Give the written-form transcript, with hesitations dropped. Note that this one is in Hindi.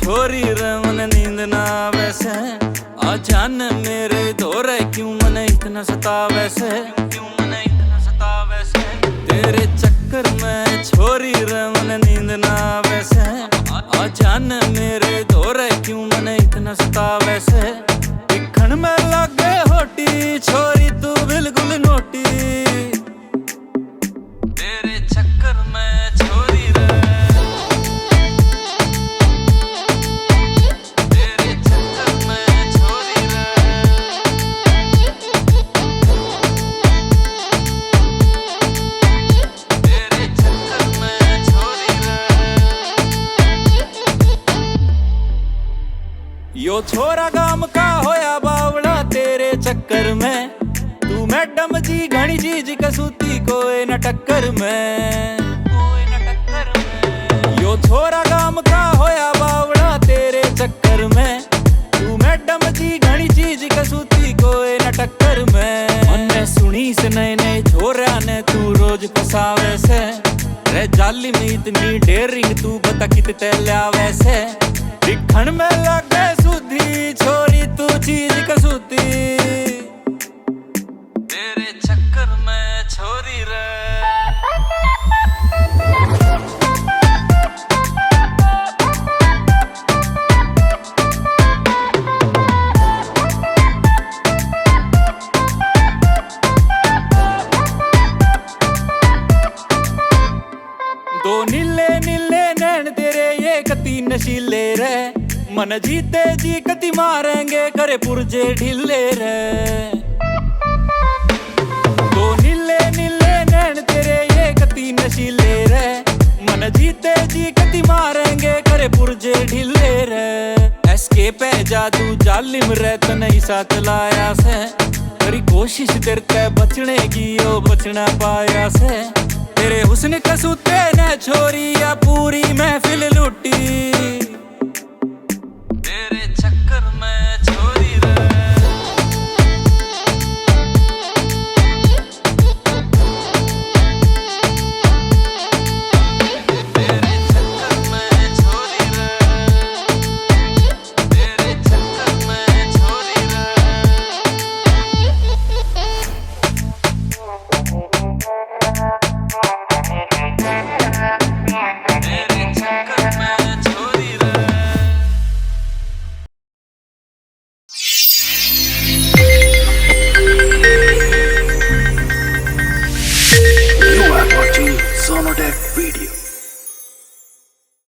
छोरी रे मन नींद ना वैसे आ जान मेरे दौरे क्यों मन इतना सतावे से क्यों मन इतना सतावे से तेरे चक्कर में छोरी रे मन नींद ना वैसे आ जान मेरे दौरे क्यों मन इतना सतावे से दिखण में लागे होटी छोरी तू बिल्कुल नोटी तेरे चक्कर में छोरी रे तेरे चक्कर में छोरी रे तेरे चक्कर में छोरी रे यो छोरा गाम का होया बावड़ा तेरे चक्कर में तू मैडम जी घनी चीज कसूती कोई न टक्कर में यो छोरा गाम का होया बावड़ा तेरे चक्कर में तू मैडम जी घनी चीज कसूती कोई न टक्कर में मन्ने सुनी से नए नए छोरा ने तू रोज फसावे से रे जाली में इतनी डेरिंग तू बता कितने लावे से दिखण में लगे सुधी छोरी तू चीज कसूती तेरे चक्कर में छोरी रे दो नीले नीले नैन तेरे ये कती नशीले रे मन जीते जी कती मारेंगे करे पुरजे ढीले रे दो नीले नीले नैन तेरे ये कती नशीले रे मन जीते जी कती मारेंगे करे पुरजे ढीले रे एसके पे जादू जालिम रे तो नहीं साथ लाया से तेरी कोशिश तेरे ते बचने की ओ बचना पाया से तेरे हुस्न कसूते ने छोरी या पूरी महफिल लूटी तेरे चक्कर में छोरी रे तेरे चक्कर में छोरी रे तेरे चक्कर में छोरी रे तेरे चक्कर में छोरी रे You are watching Sonodec video.